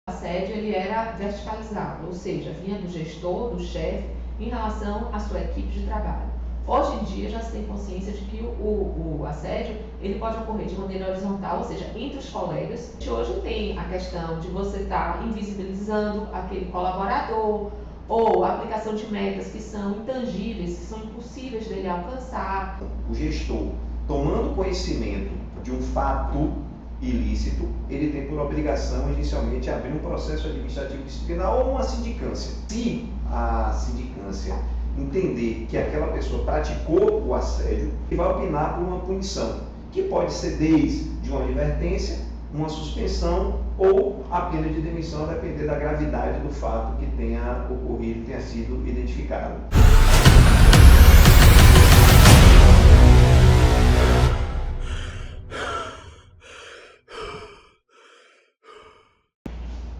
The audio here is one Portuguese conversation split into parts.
O assédio ele era verticalizado, ou seja, vinha do gestor, do chefe, em relação à sua equipe de trabalho. Hoje em dia já se tem consciência de que o assédio ele pode ocorrer de maneira horizontal, ou seja, entre os colegas. Hoje tem a questão de você estar invisibilizando aquele colaborador, ou a aplicação de metas que são intangíveis, que são impossíveis dele alcançar. O gestor, tomando conhecimento de um fato ilícito, ele tem por obrigação inicialmente abrir um processo administrativo disciplinar ou uma sindicância. Se a sindicância entender que aquela pessoa praticou o assédio, ele vai opinar por uma punição, que pode ser desde uma advertência, uma suspensão ou a pena de demissão, a depender da gravidade do fato que tenha ocorrido e tenha sido identificado.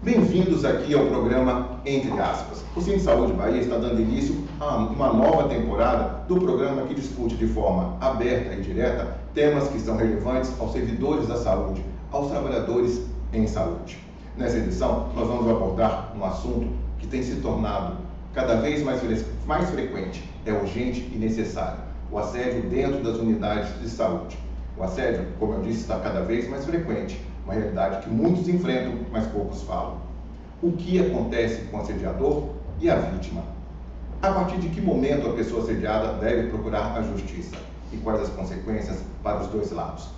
Bem-vindos aqui ao programa Entre Aspas. O Cine Saúde Bahia está dando início a uma nova temporada do programa que discute de forma aberta e direta temas que são relevantes aos servidores da saúde, aos trabalhadores em saúde. Nessa edição, nós vamos abordar um assunto que tem se tornado cada vez mais frequente, é urgente e necessário: o assédio dentro das unidades de saúde. O assédio, como eu disse, está cada vez mais frequente, uma realidade que muitos enfrentam, mas poucos falam. O que acontece com o assediador e a vítima? A partir de que momento a pessoa assediada deve procurar a justiça? E quais as consequências para os dois lados?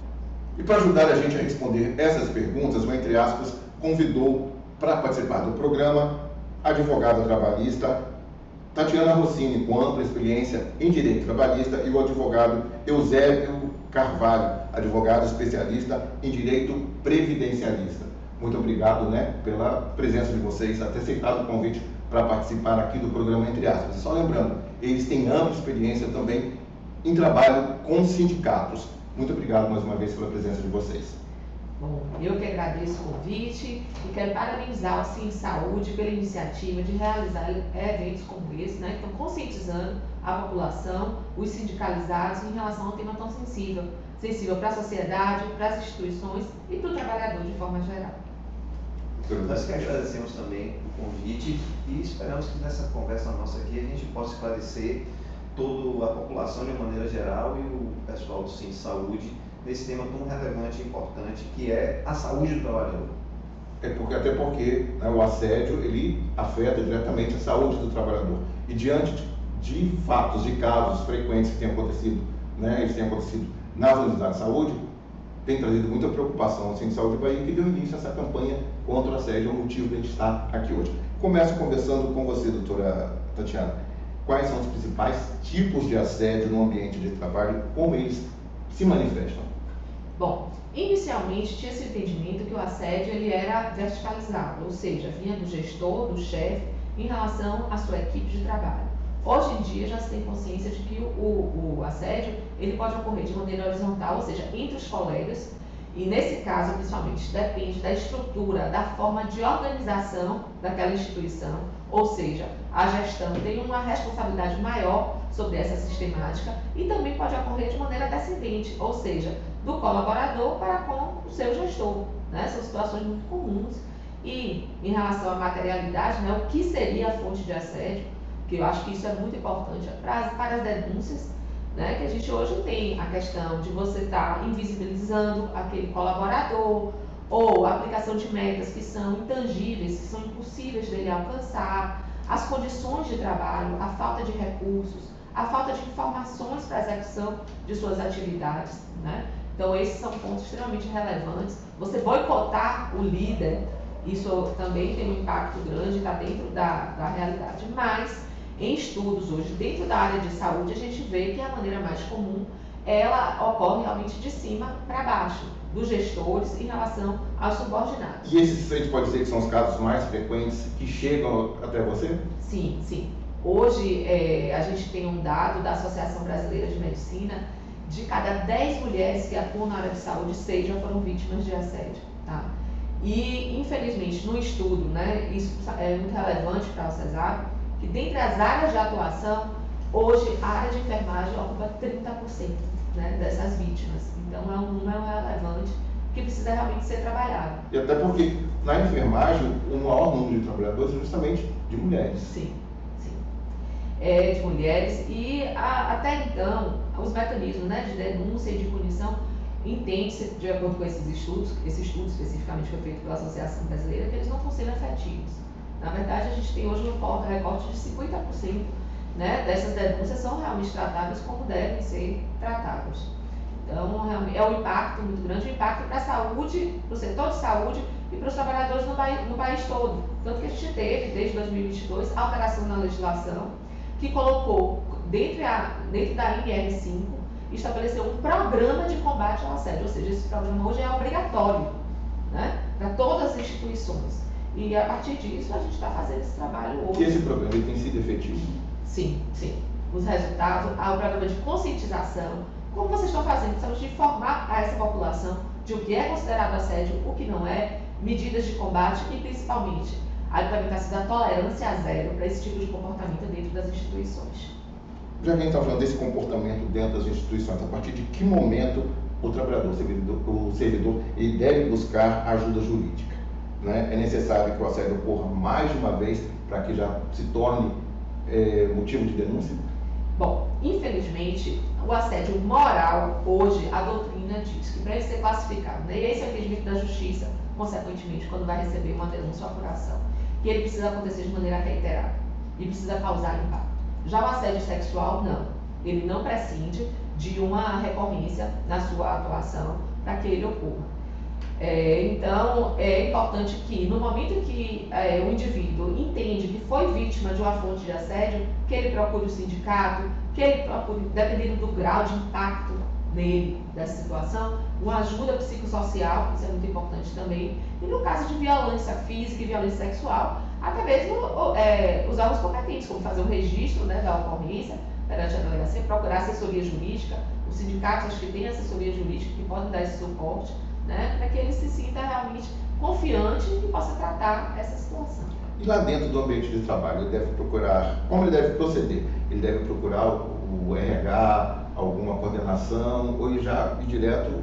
E para ajudar a gente a responder essas perguntas, o Entre Aspas convidou para participar do programa a advogada trabalhista Tatiana Rossini, com ampla experiência em direito trabalhista, e o advogado Eusébio Carvalho, advogado especialista em direito previdencialista. Muito obrigado, pela presença de vocês, a ter aceitado o convite para participar aqui do programa Entre Aspas. E só lembrando, eles têm ampla experiência também em trabalho com sindicatos. Muito obrigado mais uma vez pela presença de vocês. Bom, eu que agradeço o convite e quero parabenizar o Cine Saúde pela iniciativa de realizar eventos como esse, que estão conscientizando a população, os sindicalizados, em relação a um tema tão sensível para a sociedade, para as instituições e para o trabalhador de forma geral. Nós que agradecemos também o convite e esperamos que nessa conversa nossa aqui a gente possa esclarecer toda a população de uma maneira geral e o pessoal do Cine Saúde nesse tema tão relevante e importante que é a saúde do trabalhador. Até porque o assédio ele afeta diretamente a saúde do trabalhador. E diante de fatos, de casos frequentes que têm acontecido, eles têm acontecido nas unidades de saúde, tem trazido muita preocupação ao Cine Saúde Bahia, que deu início a essa campanha contra o assédio, é o motivo de a gente estar aqui hoje. Começo conversando com você, doutora Tatiana. Quais são os principais tipos de assédio no ambiente de trabalho, como eles se manifestam? Bom, inicialmente tinha esse entendimento que o assédio ele era verticalizado, ou seja, vinha do gestor, do chefe, em relação à sua equipe de trabalho. Hoje em dia já se tem consciência de que o assédio ele pode ocorrer de maneira horizontal, ou seja, entre os colegas, e nesse caso, principalmente, depende da estrutura, da forma de organização daquela instituição, ou seja, a gestão tem uma responsabilidade maior sobre essa sistemática e também pode ocorrer de maneira descendente, ou seja, do colaborador para com o seu gestor. São situações muito comuns. E em relação à materialidade, o que seria a fonte de assédio, que eu acho que isso é muito importante para as denúncias, que a gente hoje tem a questão de você estar invisibilizando aquele colaborador, ou a aplicação de metas que são intangíveis, que são impossíveis dele alcançar, as condições de trabalho, a falta de recursos, a falta de informações para a execução de suas atividades. Então esses são pontos extremamente relevantes. Você boicotar o líder, isso também tem um impacto grande, está dentro da realidade, mas em estudos hoje, dentro da área de saúde, a gente vê que a maneira mais comum, ela ocorre realmente de cima para baixo, dos gestores em relação aos subordinados. E esses a gente pode dizer que são os casos mais frequentes que chegam até você? Sim, sim. Hoje a gente tem um dado da Associação Brasileira de Medicina, de cada 10 mulheres que atuam na área de saúde, 6 já foram vítimas de assédio. E, infelizmente, no estudo, isso é muito relevante para o CESAP, que dentre as áreas de atuação, hoje a área de enfermagem ocupa 30% dessas vítimas. Então é um número relevante que precisa realmente ser trabalhado. E até porque Na enfermagem, o maior número de trabalhadores é justamente de mulheres. Sim, sim. De mulheres e até então os mecanismos, né, de denúncia e de punição entende-se, de acordo com esse estudo especificamente foi feito pela Associação Brasileira, que eles não estão sendo efetivos. Na verdade, a gente tem hoje um recorte de 50%, né, dessas denúncias são realmente tratadas como devem ser tratadas. Então, é um impacto muito grande, um impacto para a saúde, para o setor de saúde e para os trabalhadores no país todo. Tanto que a gente teve, desde 2022, alteração na legislação que colocou, dentro da NR5, estabeleceu um programa de combate ao assédio, ou seja, esse programa hoje é obrigatório, né, para todas as instituições. E a partir disso, a gente está fazendo esse trabalho hoje. Que esse programa tem sido efetivo? Sim, sim. Os resultados, há o programa de conscientização, como vocês estão fazendo, precisamos de informar a essa população de o que é considerado assédio, o que não é, medidas de combate e, principalmente, a implementação da tolerância zero para esse tipo de comportamento dentro das instituições. Já que a gente está falando desse comportamento dentro das instituições, a partir de que momento o trabalhador, o servidor, ele deve buscar ajuda jurídica? Né? É necessário que o assédio ocorra mais de uma vez para que já se torne motivo de denúncia? Bom, infelizmente, o assédio moral, hoje, a doutrina diz que para ele ser classificado, né, e esse é o entendimento da justiça, consequentemente, quando vai receber uma denúncia ou apuração, que ele precisa acontecer de maneira reiterada e precisa causar impacto. Já o assédio sexual, não. Ele não prescinde de uma recorrência na sua atuação para que ele ocorra. Então, é importante que, no momento que o indivíduo entende que foi vítima de uma fonte de assédio, que ele procure o sindicato, que ele procure, dependendo do grau de impacto nele, dessa situação, uma ajuda psicossocial, isso é muito importante também. E no caso de violência física e violência sexual, até mesmo os órgãos competentes, como fazer um registro, né, da ocorrência perante a delegacia, procurar assessoria jurídica. Os sindicatos, acho que tem assessoria jurídica que podem dar esse suporte, né, para que ele se sinta realmente confiante e possa tratar essa situação. E lá dentro do ambiente de trabalho, ele deve procurar, como ele deve proceder? Ele deve procurar o RH, alguma coordenação, ou ele já ir direto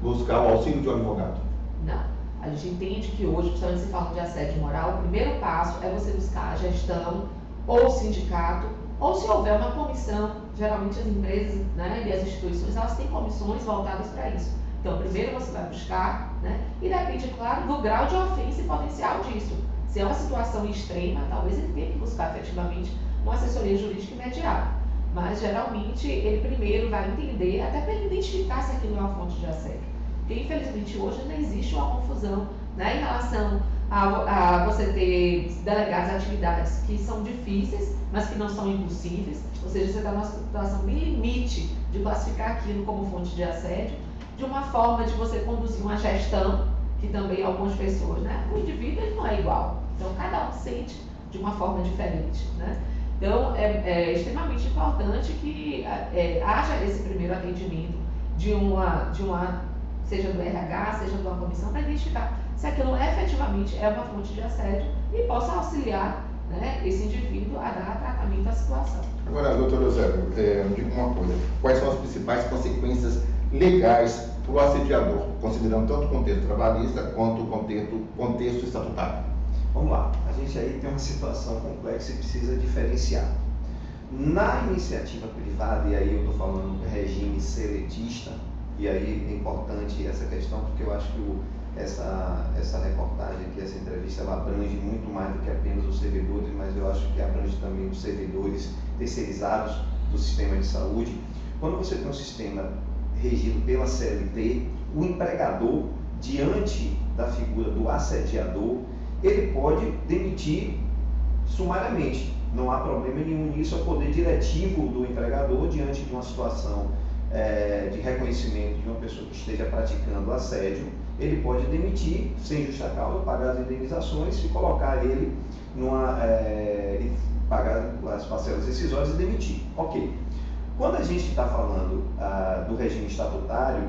buscar o auxílio de um advogado? Não. A gente entende que hoje, principalmente se fala de assédio moral, o primeiro passo é você buscar a gestão, ou o sindicato, ou se houver uma comissão, geralmente as empresas, né, e as instituições, elas têm comissões voltadas para isso. Então, primeiro você vai buscar, né, e depende, claro, do grau de ofensa e potencial disso. Se é uma situação extrema, talvez ele tenha que buscar efetivamente uma assessoria jurídica imediata. Mas, geralmente, ele primeiro vai entender, até para ele identificar se aquilo é uma fonte de assédio. Porque, infelizmente, hoje ainda existe uma confusão, né, em relação a você ter delegados atividades que são difíceis, mas que não são impossíveis. Ou seja, você está numa situação bem limite de classificar aquilo como fonte de assédio, de uma forma de você conduzir uma gestão, que também algumas pessoas, né, o indivíduo ele não é igual. Então, cada um sente de uma forma diferente, né? Então, é extremamente importante que haja esse primeiro atendimento seja do RH, seja de uma comissão, para identificar se aquilo efetivamente é uma fonte de assédio e possa auxiliar, né, esse indivíduo a dar tratamento à situação. Agora, doutor Eusébio, me diga uma coisa, quais são as principais consequências legais para o assediador, considerando tanto o contexto trabalhista quanto o contexto estatutário? Vamos lá, a gente aí tem uma situação complexa e precisa diferenciar. Na iniciativa privada, e aí eu estou falando do regime seletista, e aí é importante essa questão, porque eu acho que essa reportagem aqui, essa entrevista, ela abrange muito mais do que apenas os servidores, mas eu acho que abrange também os servidores terceirizados do sistema de saúde. Quando você tem um sistema regido pela CLT, o empregador, diante da figura do assediador, ele pode demitir sumariamente. Não há problema nenhum nisso, é o poder diretivo do empregador diante de uma situação de reconhecimento de uma pessoa que esteja praticando assédio. Ele pode demitir sem justa causa, pagar as indenizações e colocar ele pagar as parcelas rescisórias e demitir. Ok. Quando a gente está falando do regime estatutário,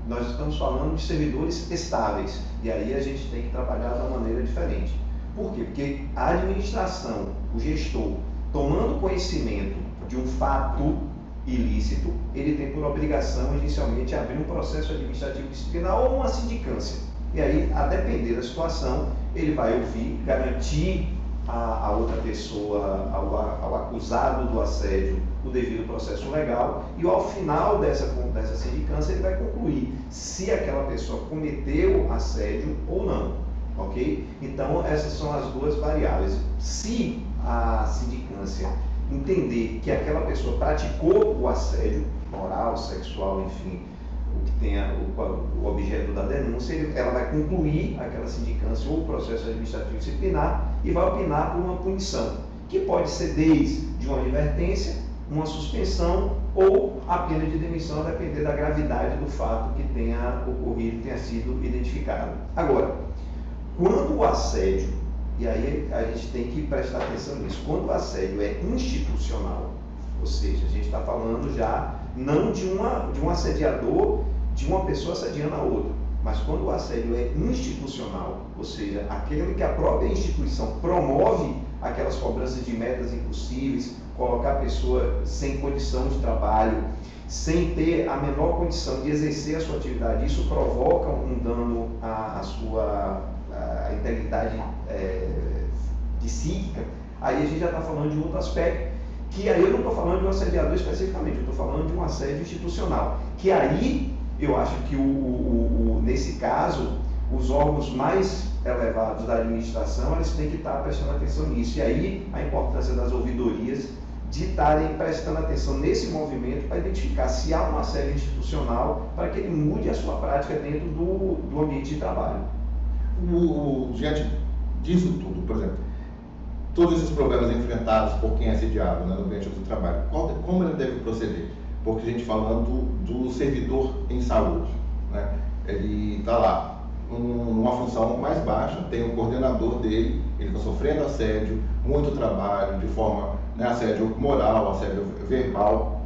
nós estamos falando de servidores estáveis, e aí a gente tem que trabalhar de uma maneira diferente. Por quê? Porque a administração, o gestor, tomando conhecimento de um fato ilícito, ele tem por obrigação, inicialmente, abrir um processo administrativo disciplinar ou uma sindicância. E aí, a depender da situação, ele vai ouvir, garantir a outra pessoa, ao acusado do assédio, o devido processo legal, e ao final dessa sindicância ele vai concluir se aquela pessoa cometeu assédio ou não, ok? Então essas são as duas variáveis. Se a sindicância entender que aquela pessoa praticou o assédio moral, sexual, enfim, o que tenha o objeto da denúncia, ela vai concluir aquela sindicância ou o processo administrativo disciplinar e vai opinar por uma punição, que pode ser desde uma advertência, uma suspensão ou a pena de demissão, a depender da gravidade do fato que tenha ocorrido, tenha sido identificado. Agora, quando o assédio, e aí a gente tem que prestar atenção nisso, quando o assédio é institucional, ou seja, a gente está falando já não de um assediador, de uma pessoa assediando a outra, mas quando o assédio é institucional, ou seja, aquele que a própria instituição promove aquelas cobranças de metas impossíveis, colocar a pessoa sem condição de trabalho, sem ter a menor condição de exercer a sua atividade, isso provoca um dano à sua integridade psíquica, aí a gente já está falando de outro aspecto, que aí eu não estou falando de um assediador especificamente, eu estou falando de um assédio institucional, que aí eu acho que nesse caso, os órgãos mais elevados da administração, eles têm que estar prestando atenção nisso, e aí a importância das ouvidorias de estarem prestando atenção nesse movimento para identificar se há um assédio institucional para que ele mude a sua prática dentro do ambiente de trabalho. Diante disso tudo, por exemplo, todos esses problemas enfrentados por quem é assediado, né, no ambiente do trabalho, como ele deve proceder? Porque a gente falando do servidor em saúde, né? Ele está lá numa função mais baixa, tem um coordenador dele, ele está sofrendo assédio, muito trabalho, de forma, né, assédio moral, assédio verbal,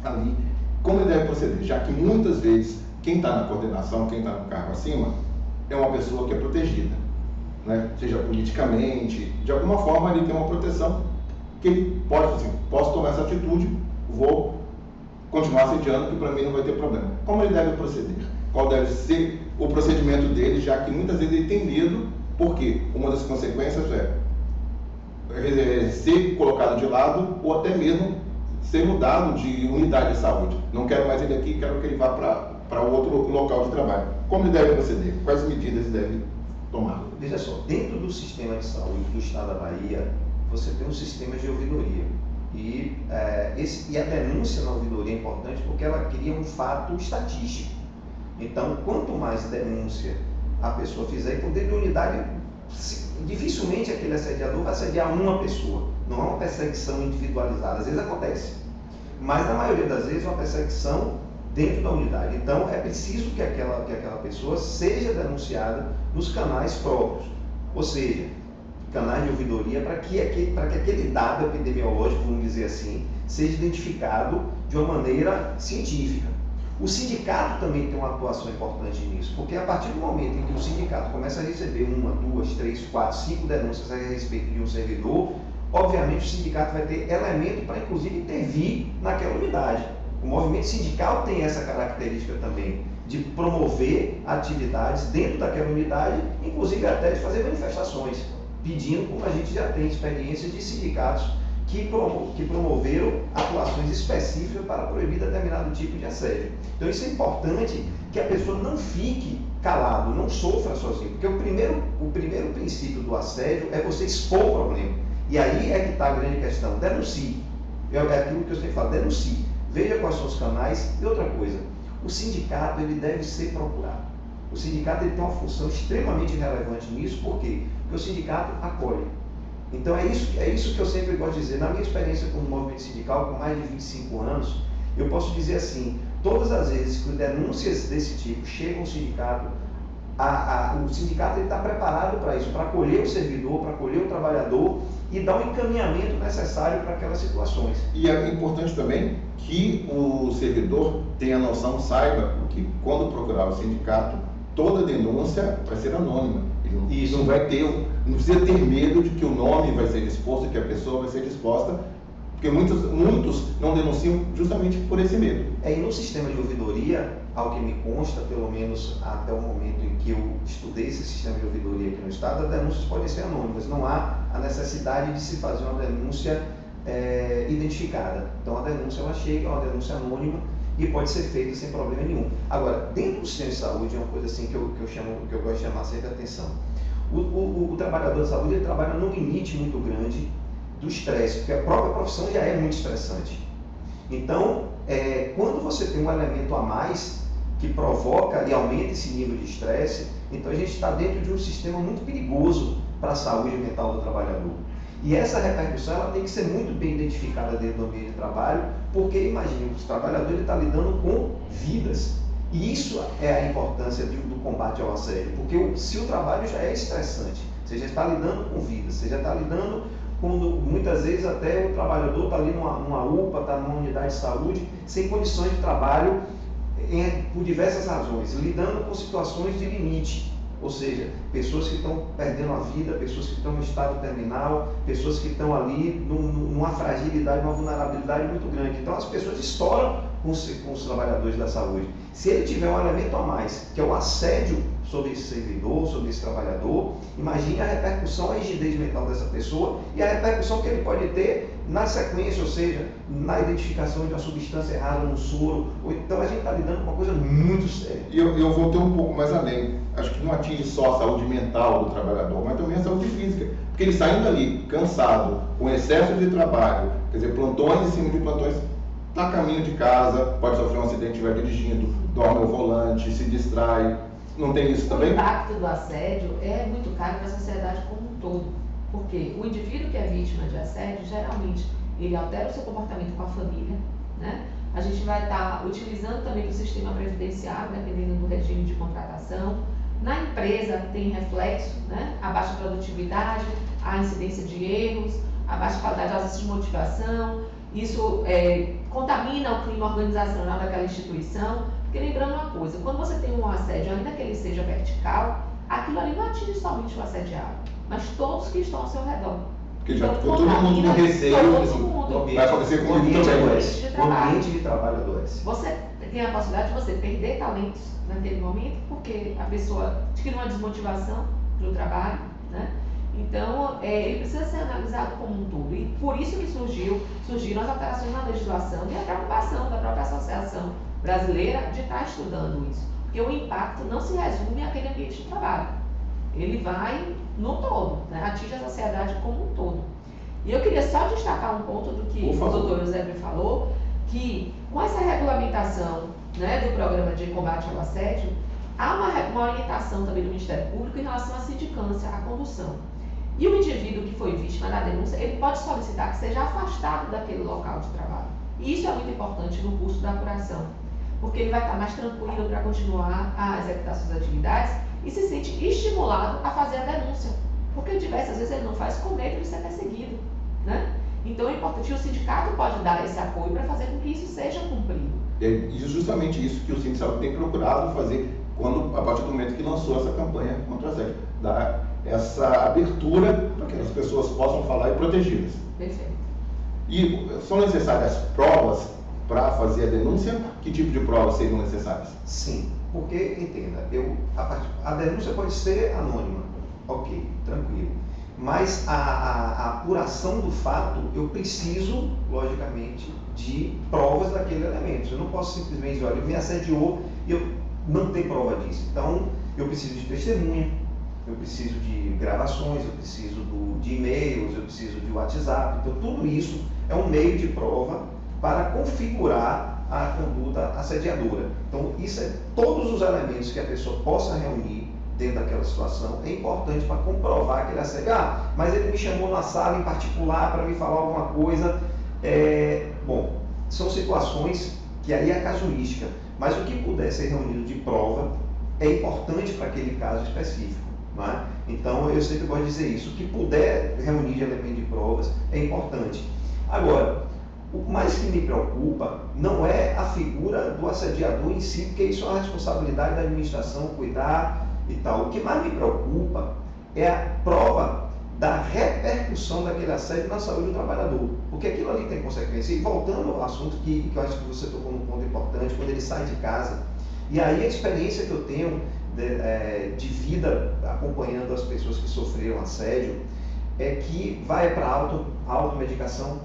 ali, como ele deve proceder? Já que muitas vezes quem está na coordenação, quem está no cargo acima, é uma pessoa que é protegida, né? Seja politicamente, de alguma forma ele tem uma proteção que ele pode, assim, posso tomar essa atitude, vou continuar assediando, que para mim não vai ter problema. Como ele deve proceder? Qual deve ser o procedimento dele, já que muitas vezes ele tem medo, porque uma das consequências é ser colocado de lado ou até mesmo ser mudado de unidade de saúde. Não quero mais ele aqui, quero que ele vá para outro local de trabalho. Como ele deve proceder? Quais medidas ele deve tomar? Veja só, dentro do sistema de saúde do Estado da Bahia, você tem um sistema de ouvidoria. E a denúncia na ouvidoria é importante porque ela cria um fato estatístico. Então, quanto mais denúncia a pessoa fizer, por dentro da unidade, dificilmente aquele assediador vai assediar uma pessoa. Não é uma perseguição individualizada. Às vezes acontece, mas na maioria das vezes é uma perseguição dentro da unidade. Então, é preciso que aquela pessoa seja denunciada nos canais próprios, ou seja, canais de ouvidoria, para que aquele dado epidemiológico, vamos dizer assim, seja identificado de uma maneira científica. O sindicato também tem uma atuação importante nisso, porque a partir do momento em que o sindicato começa a receber 1, 2, 3, 4, 5 denúncias a respeito de um servidor, obviamente o sindicato vai ter elemento para, inclusive, intervir naquela unidade. O movimento sindical tem essa característica também, de promover atividades dentro daquela unidade, inclusive até de fazer manifestações, pedindo, como a gente já tem experiência de sindicatos que promoveram atuações específicas para proibir determinado tipo de assédio. Então isso é importante, que a pessoa não fique calado, não sofra sozinho, porque o primeiro princípio do assédio é você expor o problema. E aí é que está a grande questão, denuncie. É aquilo que eu sempre falo, denuncie. Veja quais são os canais. E outra coisa, o sindicato ele deve ser procurado. O sindicato ele tem uma função extremamente relevante nisso, por quê? Porque o sindicato acolhe. Então é isso que eu sempre gosto de dizer. Na minha experiência como movimento sindical, com mais de 25 anos, eu posso dizer assim, todas as vezes que denúncias desse tipo chegam ao sindicato, o sindicato está preparado para isso, para acolher o servidor, para acolher o trabalhador e dar um encaminhamento necessário para aquelas situações. E é importante também que o servidor tenha noção, saiba que quando procurar o sindicato, toda denúncia vai ser anônima. Ele não precisa ter medo de que o nome vai ser exposto, que a pessoa vai ser exposta, porque muitos não denunciam justamente por esse medo. E no sistema de ouvidoria, ao que me consta, pelo menos até o momento em que eu estudei esse sistema de ouvidoria aqui no Estado, as denúncias podem ser anônimas, não há a necessidade de se fazer uma denúncia identificada. Então a denúncia ela chega, é uma denúncia anônima e pode ser feita sem problema nenhum. Agora, dentro do sistema de saúde, é uma coisa assim que eu gosto de chamar sempre a atenção. O trabalhador de saúde ele trabalha num limite muito grande do estresse, porque a própria profissão já é muito estressante. Então, quando você tem um elemento a mais que provoca e aumenta esse nível de estresse, então a gente está dentro de um sistema muito perigoso para a saúde mental do trabalhador. E essa repercussão ela tem que ser muito bem identificada dentro do ambiente de trabalho, porque imagine, o trabalhador está lidando com vidas. E isso é a importância do combate ao assédio, porque se o trabalho já é estressante, você já está lidando com vidas, você já está lidando quando muitas vezes até o trabalhador está ali numa UPA, está numa unidade de saúde, sem condições de trabalho, por diversas razões, lidando com situações de limite, ou seja, pessoas que estão perdendo a vida, pessoas que estão no estado terminal, pessoas que estão ali numa fragilidade, numa vulnerabilidade muito grande. Então as pessoas estouram com os trabalhadores da saúde. Se ele tiver um elemento a mais, que é o assédio sobre esse servidor, sobre esse trabalhador, imagine a repercussão, a rigidez mental dessa pessoa e a repercussão que ele pode ter na sequência, ou seja, na identificação de uma substância errada no soro. Então a gente está lidando com uma coisa muito séria. E eu vou ter um pouco mais além. Acho que não atinge só a saúde mental do trabalhador, mas também a saúde física. Porque ele saindo ali, cansado, com excesso de trabalho, quer dizer, plantões em cima de plantões, está a caminho de casa, pode sofrer um acidente, estiver dirigindo, dorme ao volante, se distrai. Não tem isso também? O impacto do assédio é muito caro para a sociedade como um todo, porque o indivíduo que é vítima de assédio, geralmente, ele altera o seu comportamento com a família, né? A gente vai estar utilizando também o sistema previdenciário, dependendo do regime de contratação. Na empresa tem reflexo, né? A baixa produtividade, a incidência de erros, a baixa qualidade, a ausência de motivação. Isso contamina o clima organizacional daquela instituição. Porque lembrando uma coisa, quando você tem um assédio, ainda que ele seja vertical, aquilo ali não atinge somente o assediado, mas todos que estão ao seu redor. Porque já ficou todo mundo com receio, vai acontecer com o ambiente de trabalho adoece. Você tem a possibilidade de você perder talentos naquele momento, porque a pessoa adquire uma desmotivação do trabalho, né? Então, ele precisa ser analisado como um todo. E por isso que surgiram as alterações na legislação e a preocupação da própria associação brasileira de estar estudando isso. Porque o impacto não se resume àquele ambiente de trabalho. Ele vai no todo, né? Atinge a sociedade como um todo. E eu queria só destacar um ponto do que o doutor Eusébio falou, que com essa regulamentação, né, do programa de combate ao assédio, há uma orientação também do Ministério Público em relação à sindicância, à condução. E o indivíduo que foi vítima da denúncia, ele pode solicitar que seja afastado daquele local de trabalho. E isso é muito importante no curso da apuração, porque ele vai estar mais tranquilo para continuar a executar suas atividades e se sente estimulado a fazer a denúncia, porque diversas vezes ele não faz com medo de ser perseguido, né? Então é importante, o sindicato pode dar esse apoio para fazer com que isso seja cumprido. É justamente isso que o sindicato tem procurado fazer a partir do momento que lançou essa campanha contra o assédio, dar essa abertura para que as pessoas possam falar e protegê-las. Perfeito. E são necessárias provas para fazer a denúncia? Que tipo de provas seriam necessárias? Sim, porque, entenda, a denúncia pode ser anônima, ok, tranquilo. Mas a apuração do fato, eu preciso, logicamente, de provas daquele elemento. Eu não posso simplesmente dizer, olha, ele me assediou e eu não tenho prova disso. Então, eu preciso de testemunha, eu preciso de gravações, eu preciso de e-mails, eu preciso de WhatsApp. Então, tudo isso é um meio de prova para configurar a conduta assediadora. Então, isso é todos os elementos que a pessoa possa reunir dentro daquela situação, é importante para comprovar aquele assédio. Ah, mas ele me chamou na sala em particular para me falar alguma coisa. Bom, são situações que aí é casuística, mas o que puder ser reunido de prova é importante para aquele caso específico. Não é? Então, eu sempre gosto de dizer isso. O que puder reunir de elementos de provas é importante. Agora, o mais que me preocupa não é a figura do assediador em si, porque isso é uma responsabilidade da administração cuidar e tal. O que mais me preocupa é a prova da repercussão daquele assédio na saúde do trabalhador, porque aquilo ali tem consequência. E voltando ao assunto que eu acho que você tocou num ponto importante, quando ele sai de casa E aí a experiência que eu tenho de vida acompanhando as pessoas que sofreram assédio é que vai para a automedicação,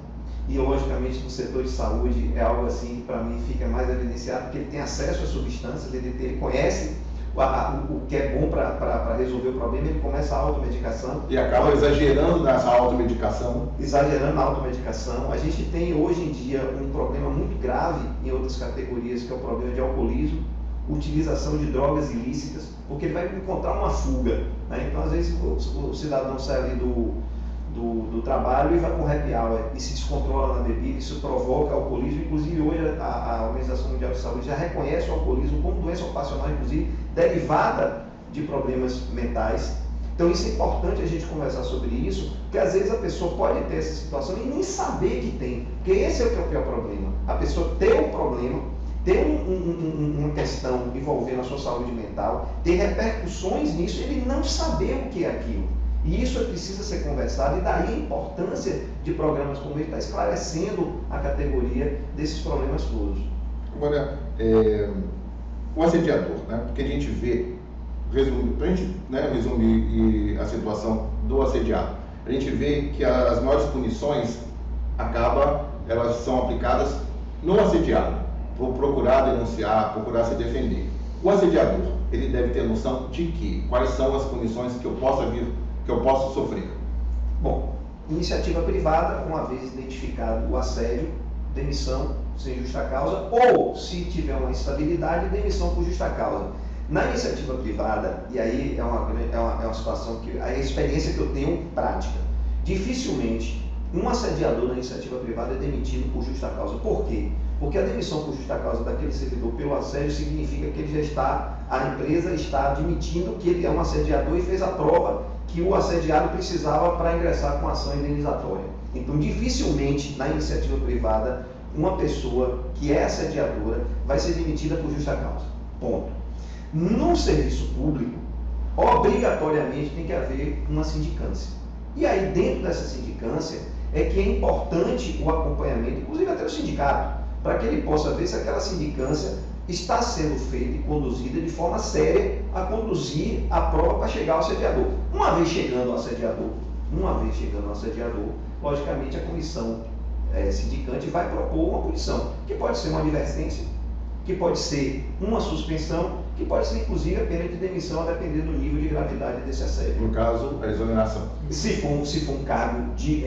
e logicamente no setor de saúde é algo assim que para mim fica mais evidenciado, porque ele tem acesso às substâncias, ele conhece o que é bom para resolver o problema, ele começa a automedicação. E acaba exagerando nessa automedicação. Exagerando na automedicação. A gente tem hoje em dia um problema muito grave em outras categorias, que é o problema de alcoolismo, utilização de drogas ilícitas, porque ele vai encontrar uma fuga, né? Então, às vezes, o cidadão sai ali do trabalho e vai com happy hour e se descontrola na bebida, isso provoca alcoolismo. Inclusive, hoje a Organização Mundial de Saúde já reconhece o alcoolismo como doença ocupacional, inclusive derivada de problemas mentais. Então, isso é importante a gente conversar sobre isso, porque às vezes a pessoa pode ter essa situação e nem saber que tem, porque esse é o que é o pior problema. A pessoa ter um problema, ter uma questão envolvendo a sua saúde mental, ter repercussões nisso, ele não saber o que é aquilo. E isso precisa ser conversado, e daí a importância de programas como esse, está esclarecendo a categoria desses problemas todos. Agora, o assediador, né? Porque a gente vê, para a gente resumir a situação do assediado, a gente vê que as maiores punições elas são aplicadas no assediado, por procurar denunciar, procurar se defender. O assediador, ele deve ter noção de que quais são as punições que eu posso sofrer. Bom, iniciativa privada, uma vez identificado o assédio, demissão sem justa causa, ou, se tiver uma instabilidade, demissão por justa causa. Na iniciativa privada, e aí é uma situação que a experiência que eu tenho prática, dificilmente um assediador na iniciativa privada é demitido por justa causa. Por quê? Porque a demissão por justa causa daquele servidor pelo assédio significa que a empresa está admitindo que ele é um assediador e fez a prova que o assediado precisava para ingressar com ação indenizatória. Então, dificilmente na iniciativa privada uma pessoa que é assediadora vai ser demitida por justa causa. Ponto. No serviço público, obrigatoriamente tem que haver uma sindicância. E aí, dentro dessa sindicância, é que é importante o acompanhamento, inclusive até o sindicato, para que ele possa ver se aquela sindicância está sendo feita e conduzida de forma séria a conduzir a prova para chegar ao assediador. Uma vez chegando ao assediador, logicamente a comissão sindicante vai propor uma punição, que pode ser uma advertência, que pode ser uma suspensão, que pode ser inclusive a pena de demissão, a depender do nível de gravidade desse assédio. No caso, a exoneração. Se for um cargo de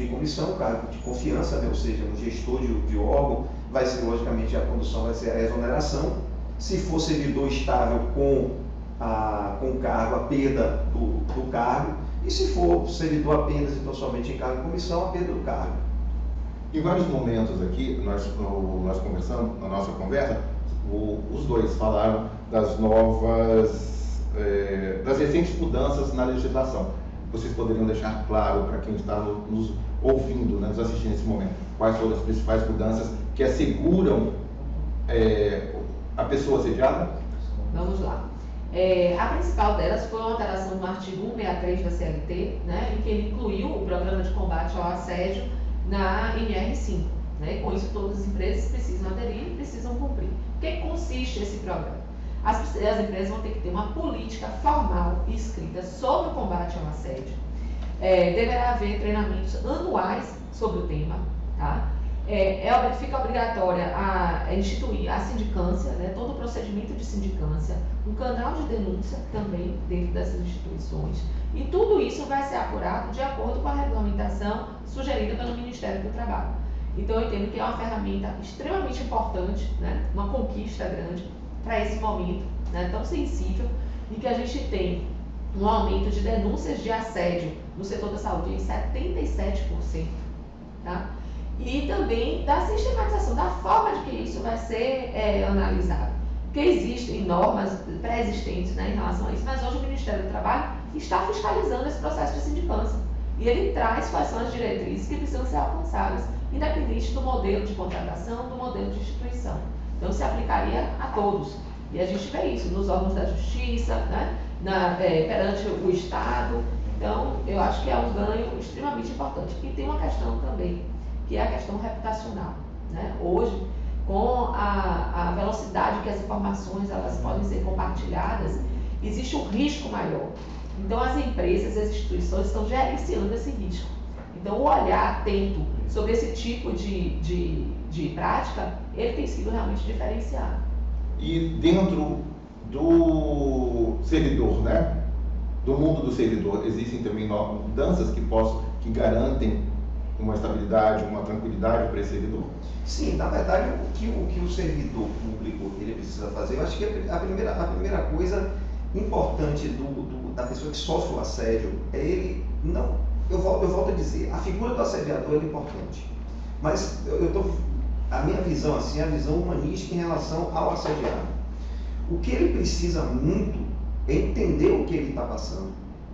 comissão, um cargo de confiança, né, ou seja, um gestor de órgão, vai ser, logicamente, a condução vai ser a exoneração. Se for servidor estável com o cargo, a perda do cargo. E se for servidor apenas e tão somente em cargo de comissão, a perda do cargo. Em vários momentos aqui, nós conversamos, na nossa conversa, os dois falaram das das recentes mudanças na legislação. Vocês poderiam deixar claro para quem está nos ouvindo, nos assistindo nesse momento, quais foram as principais mudanças que asseguram a pessoa assediada? Vamos lá. A principal delas foi uma alteração no artigo 163 da CLT, né, em que ele incluiu o programa de combate ao assédio na NR5. Né? Com isso, todas as empresas precisam aderir e precisam cumprir. O que consiste esse programa? As empresas vão ter que ter uma política formal e escrita sobre o combate ao assédio. Deverá haver treinamentos anuais sobre o tema. Tá? Fica obrigatória a instituir a sindicância, né? Todo o procedimento de sindicância, um canal de denúncia também dentro dessas instituições. E tudo isso vai ser apurado de acordo com a regulamentação sugerida pelo Ministério do Trabalho. Então, eu entendo que é uma ferramenta extremamente importante, né? Uma conquista grande para esse momento, né? Tão sensível, em que a gente tem um aumento de denúncias de assédio no setor da saúde em 77%. Tá? E também da sistematização, da forma de que isso vai ser analisado. Porque existem normas pré-existentes, né, em relação a isso, mas hoje o Ministério do Trabalho está fiscalizando esse processo de sindicância. E ele traz quais são as diretrizes que precisam ser alcançadas, independente do modelo de contratação, do modelo de instituição. Então, se aplicaria a todos. E a gente vê isso nos órgãos da justiça, né, perante o Estado. Então, eu acho que é um ganho extremamente importante. E tem uma questão também, que é a questão reputacional. Né? Hoje, com a velocidade que as informações elas podem ser compartilhadas, existe um risco maior. Então, as empresas, as instituições estão gerenciando esse risco. Então, o olhar atento sobre esse tipo de prática, ele tem sido realmente diferenciado. E dentro do servidor, né? Do mundo do servidor, existem também mudanças que garantem uma estabilidade, uma tranquilidade para esse servidor? Sim, na verdade, o que o servidor público ele precisa fazer, eu acho que a primeira coisa importante da pessoa que sofre o assédio é ele não. Eu volto a dizer, a figura do assediador é importante, mas a minha visão assim, é a visão humanística em relação ao assediado. O que ele precisa muito é entender o que ele está passando,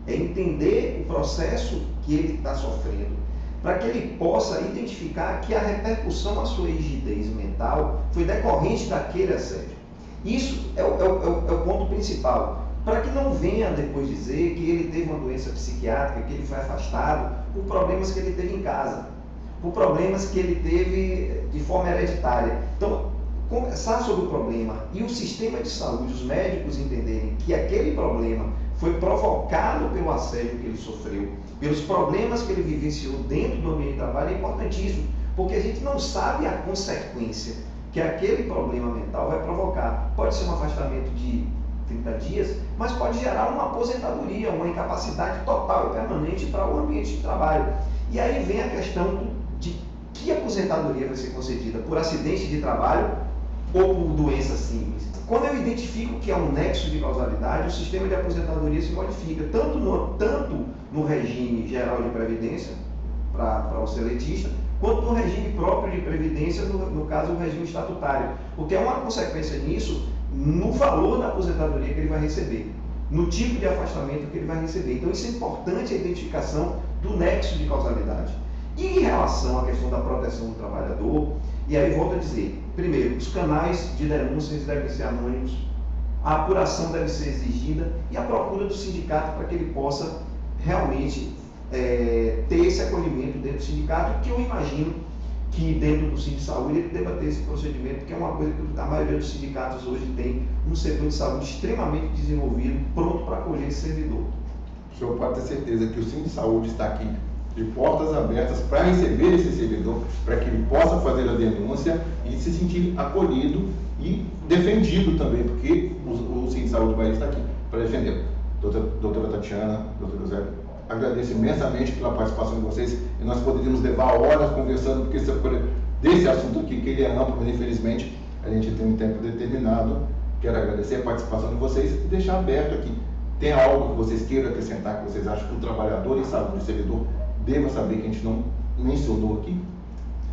é entender o processo que ele está sofrendo, para que ele possa identificar que a repercussão à sua rigidez mental foi decorrente daquele assédio. Isso é o ponto principal, para que não venha depois dizer que ele teve uma doença psiquiátrica, que ele foi afastado por problemas que ele teve em casa, por problemas que ele teve de forma hereditária. Então, conversar sobre o problema e o sistema de saúde, os médicos entenderem que aquele problema foi provocado pelo assédio que ele sofreu, pelos problemas que ele vivenciou dentro do ambiente de trabalho, é importantíssimo, porque a gente não sabe a consequência que aquele problema mental vai provocar. Pode ser um afastamento de 30 dias, mas pode gerar uma aposentadoria, uma incapacidade total e permanente para o ambiente de trabalho. E aí vem a questão de que aposentadoria vai ser concedida por acidente de trabalho ou por doença simples. Quando eu identifico que há um nexo de causalidade, o sistema de aposentadoria se modifica, tanto no regime geral de previdência, para o seletista, quanto no regime próprio de previdência, no caso, o regime estatutário. Porque é uma consequência nisso no valor da aposentadoria que ele vai receber, no tipo de afastamento que ele vai receber. Então, isso é importante, a identificação do nexo de causalidade. E em relação à questão da proteção do trabalhador, e aí volto a dizer, primeiro, os canais de denúncias devem ser anônimos, a apuração deve ser exigida e a procura do sindicato para que ele possa realmente ter esse acolhimento dentro do sindicato, que eu imagino que dentro do Sindicato de Saúde ele deva ter esse procedimento, que é uma coisa que a maioria dos sindicatos hoje tem um setor de saúde extremamente desenvolvido, pronto para acolher esse servidor. O senhor pode ter certeza que o Sindicato de Saúde está aqui de portas abertas para receber esse servidor, para que ele possa fazer a denúncia e se sentir acolhido e defendido também, porque o Sindicato de Saúde do Bahia está aqui para defender. Doutora Tatiana, doutor José, agradeço imensamente pela participação de vocês e nós poderíamos levar horas conversando desse assunto aqui, que ele é amplo, mas infelizmente a gente tem um tempo determinado. Quero agradecer a participação de vocês e deixar aberto aqui. Tem algo que vocês queiram acrescentar, que vocês acham que o trabalhador em saúde, o servidor, deva saber que a gente não mencionou aqui?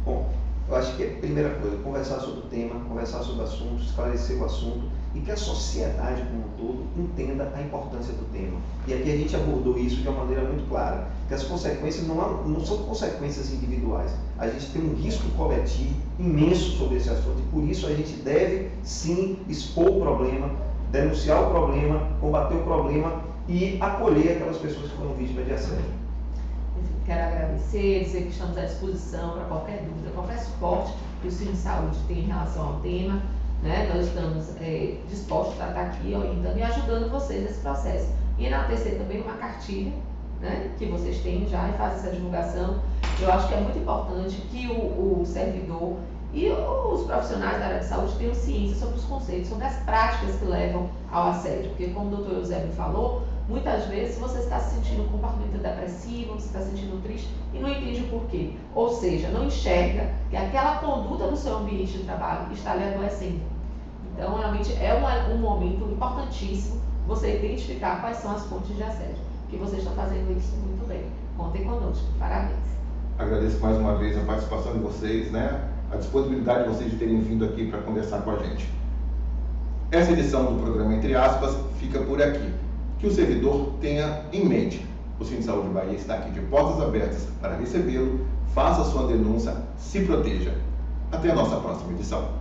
Bom, eu acho que a primeira coisa, conversar sobre o tema, conversar sobre o assunto, esclarecer o assunto e que a sociedade como um todo entenda a importância do tema. E aqui a gente abordou isso de uma maneira muito clara, que as consequências não são consequências individuais. A gente tem um risco coletivo imenso sobre esse assunto e por isso a gente deve sim expor o problema, denunciar o problema, combater o problema e acolher aquelas pessoas que foram vítimas de assédio. Quero agradecer, dizer que estamos à disposição para qualquer dúvida, qualquer suporte que o Sindicato de Saúde tem em relação ao tema. Né? Nós estamos dispostos a estar aqui orientando e ajudando vocês nesse processo. E enaltecer também uma cartilha, né, que vocês têm já e fazem essa divulgação. Eu acho que é muito importante que o servidor e os profissionais da área de saúde tenham ciência sobre os conceitos, sobre as práticas que levam ao assédio. Porque, como o doutor Eusébio falou, muitas vezes você está se sentindo um comportamento depressivo, você está se sentindo triste e não entende o porquê. Ou seja, não enxerga que aquela conduta no seu ambiente de trabalho está lhe adoecendo. Então, realmente é um momento importantíssimo você identificar quais são as fontes de assédio. Que vocês estão fazendo isso muito bem. Contem conosco. Parabéns. Agradeço mais uma vez a participação de vocês, né? A disponibilidade de vocês de terem vindo aqui para conversar com a gente. Essa edição do programa Entre Aspas fica por aqui. Que o servidor tenha em mente. O Sindicato de Saúde Bahia está aqui de portas abertas para recebê-lo. Faça sua denúncia, se proteja. Até a nossa próxima edição.